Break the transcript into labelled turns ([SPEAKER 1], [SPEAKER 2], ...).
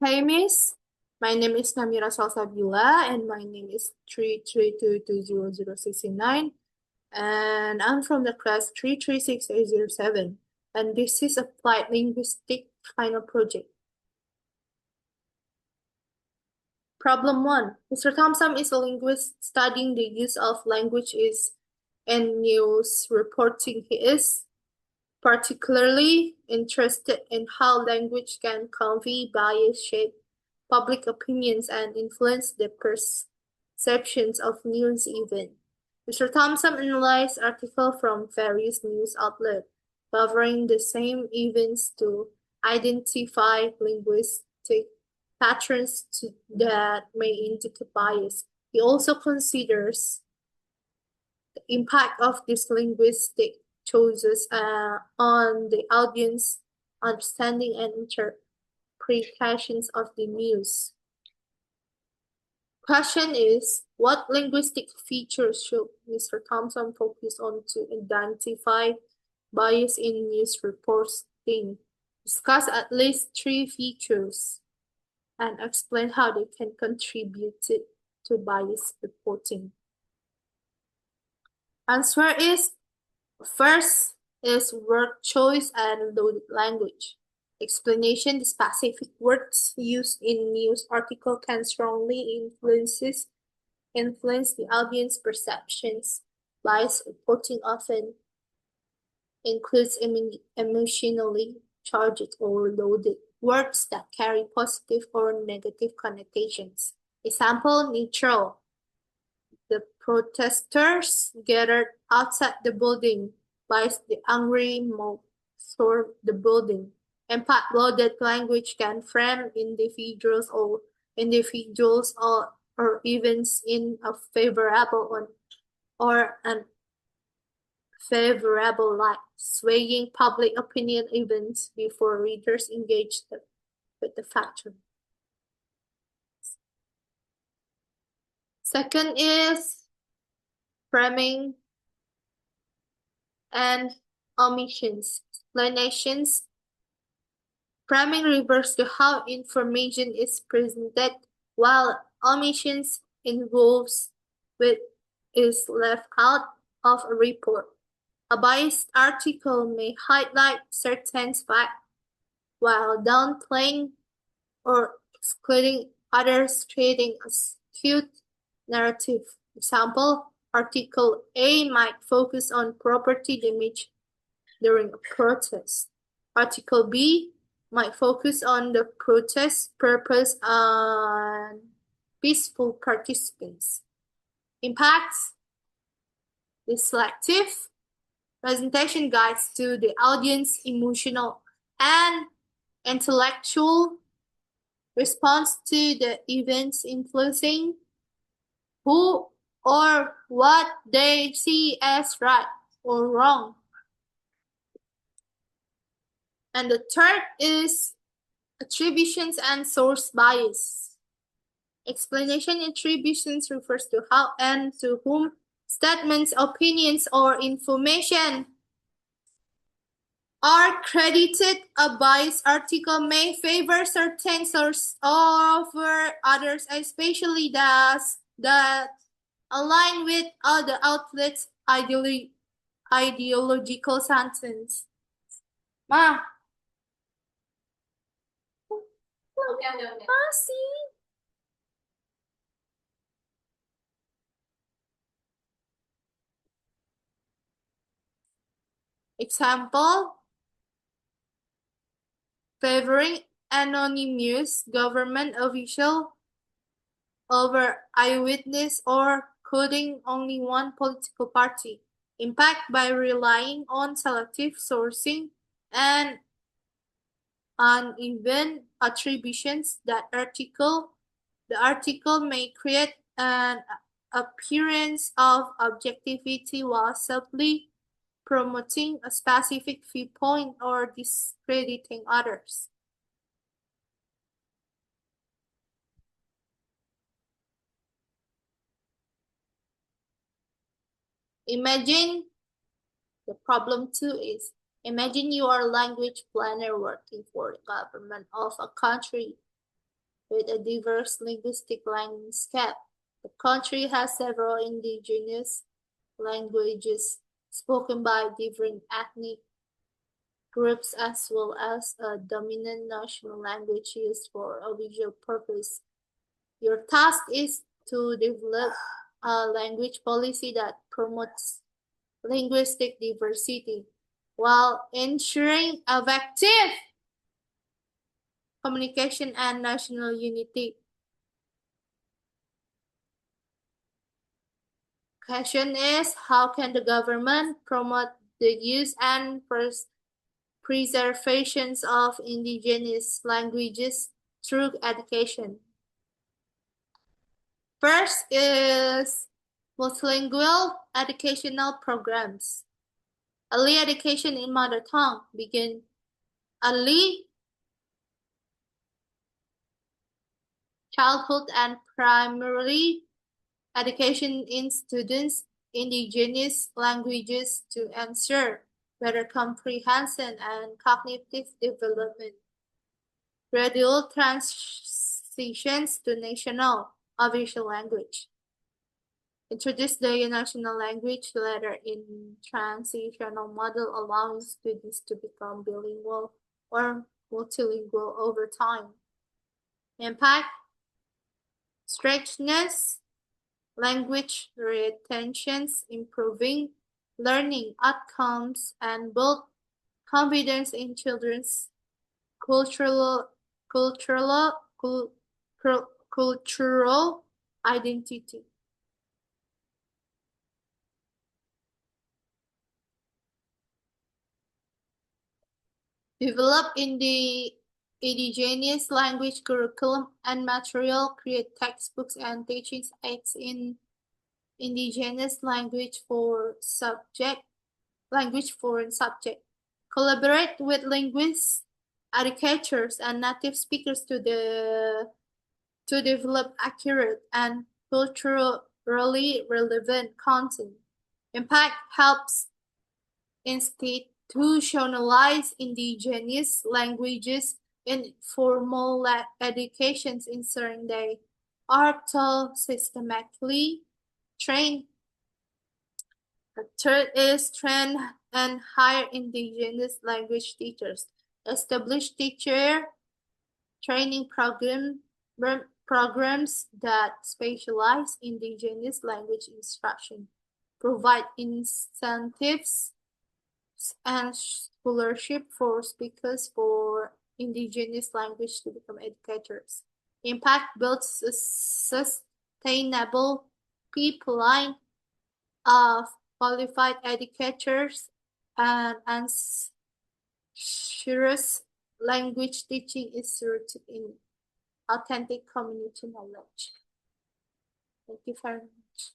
[SPEAKER 1] Hey Miss, my name is Namira Salsabila and my name is 332200069 and I'm from the class 336807 and this is applied linguistic final project. Problem 1. Mr. Thompson is a linguist studying the use of language in news reporting. He is particularly interested in how language can convey bias, shape public opinions, and influence the perceptions of news events. Mr. Thompson analyzed articles from various news outlets covering the same events to identify linguistic patterns that may indicate bias. He also considers the impact of these linguistic choices on the audience understanding and interpretations of the news. Question is, what linguistic features should Mr. Thompson focus on to identify bias in news reporting? Discuss at least 3 features and explain how they can contribute to bias reporting. Answer is, first is word choice and loaded language. Explanation: the specific words used in news article can strongly influence the audience perceptions. Bias reporting often includes emotionally charged or loaded words that carry positive or negative connotations. Example: neutral. The protesters gathered outside the building, while the angry mob stormed the building. Impact-loaded language can frame individuals or events in a favorable or unfavorable light, swaying public opinion events before readers engage with the factor. Second is framing and omissions. Explanations. Framing refers to how information is presented, while omissions involves what is left out of a report. A biased article may highlight certain facts while downplaying or excluding others, creating a skewed narrative. Example: Article A might focus on property damage during a protest. Article B might focus on the protest purpose and peaceful participants. Impacts: the selective presentation guides to the audience emotional and intellectual response to the events, influencing who or what they see as right or wrong. And the third is attributions and source bias. Explanation: attributions refers to how and to whom statements, opinions, or information are credited. A biased article may favor certain sources over others, especially those that align with other outlets' ideological sentence. Ma, masih. Example: favoring anonymous government official over eyewitness or quoting only one political party. Impact: by relying on selective sourcing and uneven attributions, the article may create an appearance of objectivity while subtly promoting a specific viewpoint or discrediting others. Imagine the problem 2 is, imagine you are a language planner working for the government of a country. with a diverse linguistic landscape. The country has several indigenous languages spoken by different ethnic groups as well as a dominant national language used for a visual purpose. Your task is to develop a language policy that promotes linguistic diversity while ensuring effective communication and national unity. Question is, how can the government promote the use and preservation of indigenous languages through education? First is multilingual educational programs. Early education in mother tongue begin early childhood and primary education in students' indigenous languages to ensure better comprehension and cognitive development. Gradual transitions to national official language. Introduce the national language ladder in transitional model, allowing students to become bilingual or multilingual over time. Impact, strictness, language retentions, improving learning outcomes, and build confidence in children's cultural cultural cultural identity. Develop in the indigenous language curriculum and material, create textbooks and teaching aids in indigenous language for foreign subject. Collaborate with linguists, educators, and native speakers to develop accurate and culturally relevant content. Impact helps institutionalize indigenous languages in formal education, ensuring they are taught systematically, trained. The third is train and hire indigenous language teachers. Establish teacher training programs that specialize in indigenous language instruction. Provide incentives and scholarship for speakers for indigenous language to become educators. Impact builds a sustainable pipeline of qualified educators and ensures language teaching is rooted in authentic community knowledge. Thank you very much.